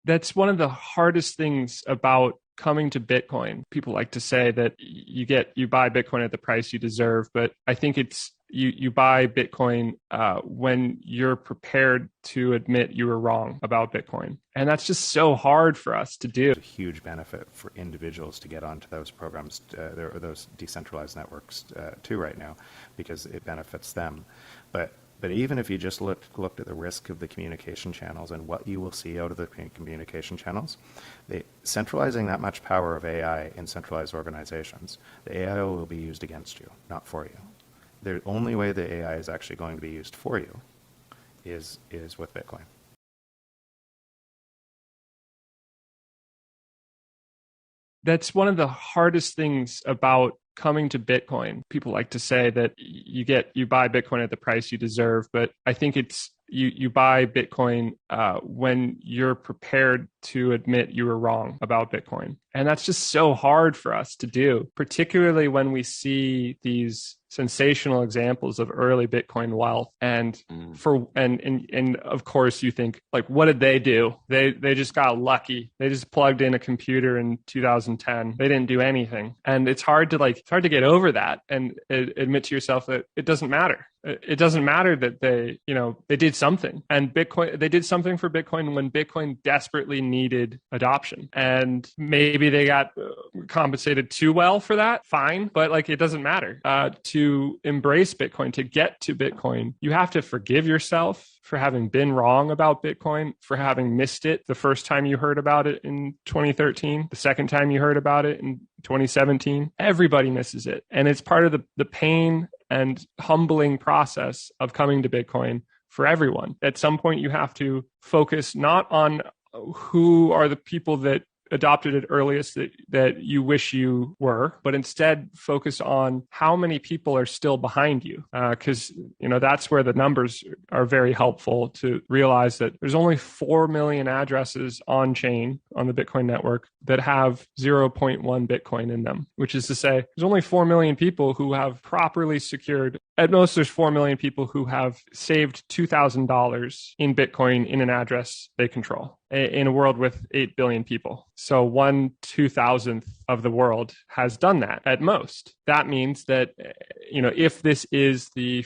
That's one of the hardest things about coming to Bitcoin. People like to say that you buy Bitcoin at the price you deserve, but I think it's you buy Bitcoin when you're prepared to admit you were wrong about Bitcoin. And that's just so hard for us to do. A huge benefit for individuals to get onto those programs, or those decentralized networks too right now, because it benefits them. But even if you just looked at the risk of the communication channels and what you will see out of the communication channels, centralizing that much power of AI in centralized organizations, the AI will be used against you, not for you. The only way the AI is actually going to be used for you is with Bitcoin. That's one of the hardest things about coming to Bitcoin. People like to say that you buy Bitcoin at the price you deserve, but I think it's you buy Bitcoin when you're prepared to admit you were wrong about Bitcoin. And that's just so hard for us to do, particularly when we see these sensational examples of early Bitcoin wealth. And and of course you think, like, what did they do? They just got lucky. They just plugged in a computer in 2010. They didn't do anything. And it's hard to get over that and admit to yourself that it doesn't matter. It doesn't matter that they did something, and they did something for Bitcoin when Bitcoin desperately needed adoption, and maybe they got compensated too well for that. Fine, but it doesn't matter. To embrace Bitcoin, to get to Bitcoin, you have to forgive yourself for having been wrong about Bitcoin, for having missed it the first time you heard about it in 2013, the second time you heard about it in 2017. Everybody misses it, and it's part of the pain and humbling process of coming to Bitcoin for everyone. At some point, you have to focus not on who are the people that adopted it earliest that you wish you were, but instead focus on how many people are still behind you. Because that's where the numbers are very helpful to realize that there's only 4 million addresses on chain on the Bitcoin network that have 0.1 Bitcoin in them, which is to say there's only 4 million people who have properly secured. At most, there's 4 million people who have saved $2,000 in Bitcoin in an address they control in a world with 8 billion people. So 1/2000th of the world has done that at most. That means that, if this is the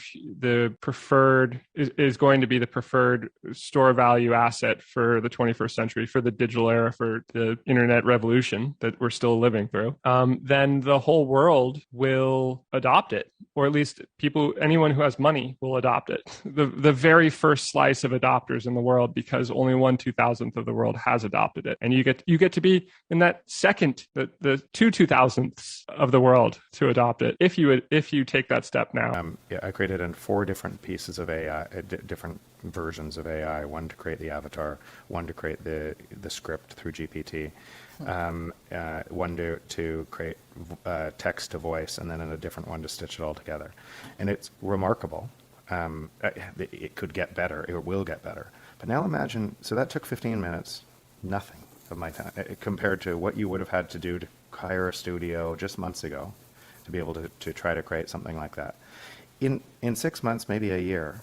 preferred, is going to be the preferred store value asset for the 21st century, for the digital era, for the internet revolution that we're still living through, then the whole world will adopt it, or at least anyone who has money will adopt it. The very first slice of adopters in the world, because only 1/2000th of the world has adopted it, and you get to be in that second, the 2/2000ths of the world to adopt it, if you take that step now. I created in 4 different pieces of AI, different versions of AI. One to create the avatar, one to create the script through GPT, one to create text to voice, and then in a different one to stitch it all together. And it's remarkable. It could get better. It will get better. But now imagine, so that took 15 minutes, nothing of my time, compared to what you would have had to do to hire a studio just months ago to be able to try to create something like that. In 6 months, maybe a year,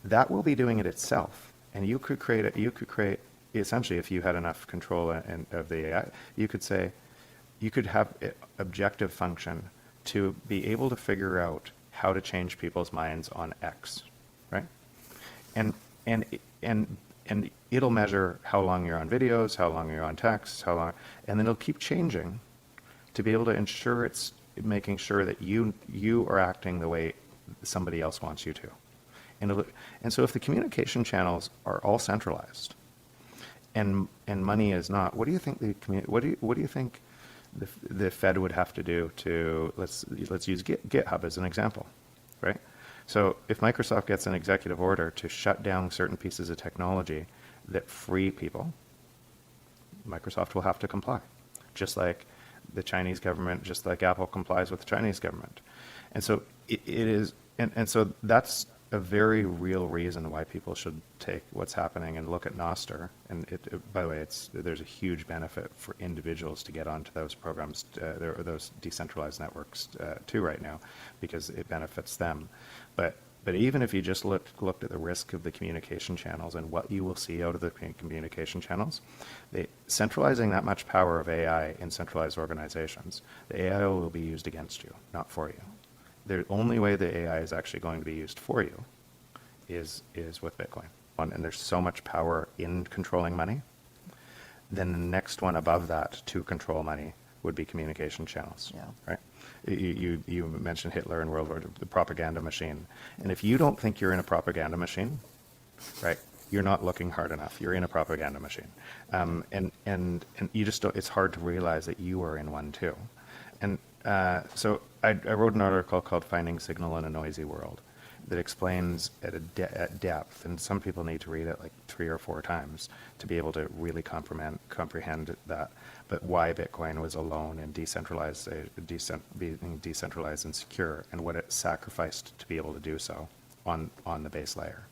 that will be doing it itself. And you could create essentially, if you had enough control of the AI, you could have objective function to be able to figure out how to change people's minds on X, right? And it'll measure how long you're on videos, how long you're on text, and then it'll keep changing to be able to ensure it's making sure that you are acting the way somebody else wants you to. And so if the communication channels are all centralized and money is not, what do you think the Fed would have to do to, let's use GitHub as an example, right? So if Microsoft gets an executive order to shut down certain pieces of technology that free people, Microsoft will have to comply, just like the Chinese government, just like Apple complies with the Chinese government. And so it is, and so that's a very real reason why people should take what's happening and look at Nostr. And by the way, there's a huge benefit for individuals to get onto those programs, those decentralized networks too right now, because it benefits them. But But even if you just looked at the risk of the communication channels and what you will see out of the communication channels, centralizing that much power of AI in centralized organizations, the AI will be used against you, not for you. The only way the AI is actually going to be used for you is with Bitcoin. And there's so much power in controlling money. Then the next one above that to control money would be communication channels, Yeah. right? You mentioned Hitler and World War II, the propaganda machine. And if you don't think you're in a propaganda machine, right, you're not looking hard enough. You're in a propaganda machine. And you just don't, it's hard to realize that you are in one too. And so I wrote an article called Finding Signal in a Noisy World that explains at depth, and some people need to read it like 3 or 4 times to be able to really comprehend that, but why Bitcoin was alone and being decentralized and secure, and what it sacrificed to be able to do so on the base layer.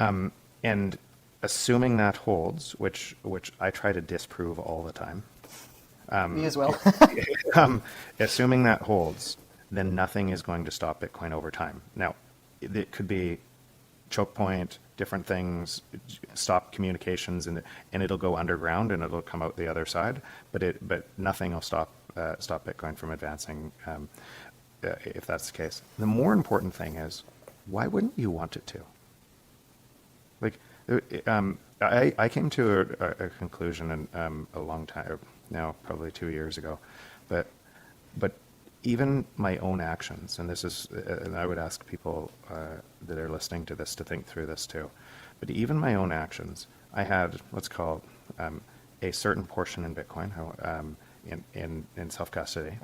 And assuming that holds, which I try to disprove all the time. Me as well. Assuming that holds, then nothing is going to stop Bitcoin over time. Now, it could be choke point, different things, stop communications, and it'll go underground and it'll come out the other side. But nothing will stop Bitcoin from advancing if that's the case. The more important thing is, why wouldn't you want it to? Like, I came to a conclusion a long time now, probably 2 years ago, but even my own actions, and this is, and I would ask people that are listening to this to think through this too, but even my own actions, I had, let's call it, a certain portion in Bitcoin in self-custody,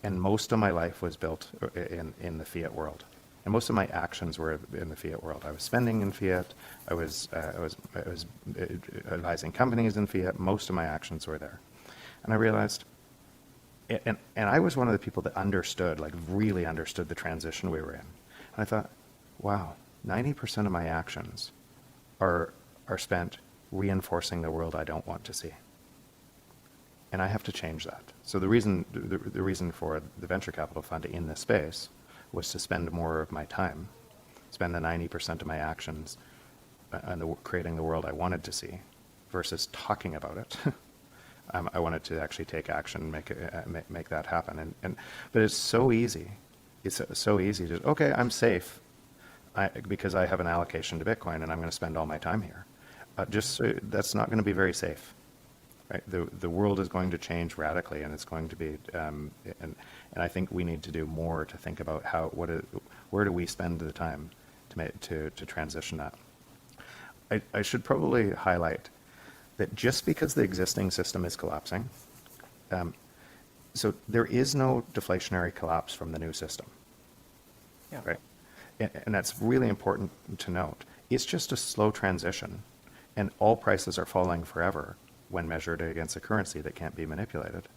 and most of my life was built in the fiat world. And most of my actions were in the fiat world. I was spending in fiat. I was advising companies in fiat. Most of my actions were there. And I realized, and I was one of the people that understood, like really understood the transition we were in. And I thought, wow, 90% of my actions are spent reinforcing the world I don't want to see. And I have to change that. So the reason for the venture capital fund in this space was to spend more of my time, spend the 90% of my actions on creating the world I wanted to see versus talking about it. I wanted to actually take action, make that happen. But it's so easy. It's so easy to, okay, I'm safe because I have an allocation to Bitcoin and I'm going to spend all my time here. That's not going to be very safe. Right? The world is going to change radically, and it's going to be, and I think we need to do more to think about where do we spend the time to transition that. I should probably highlight that just because the existing system is collapsing, so there is no deflationary collapse from the new system, Yeah. right? And that's really important to note. It's just a slow transition, and all prices are falling forever when measured against a currency that can't be manipulated,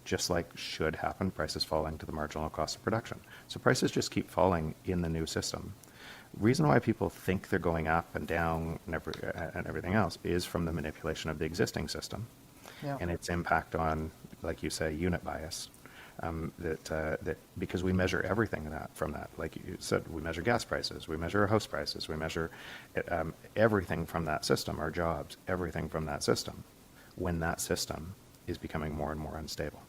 just like should happen, prices falling to the marginal cost of production. So prices just keep falling in the new system. Reason why people think they're going up and down and everything else is from the manipulation of the existing system, Yeah. and its impact on, like you say, unit bias. That because we measure everything from that, like you said, we measure gas prices, we measure house prices, we measure everything from that system, our jobs, everything from that system, when that system is becoming more and more unstable.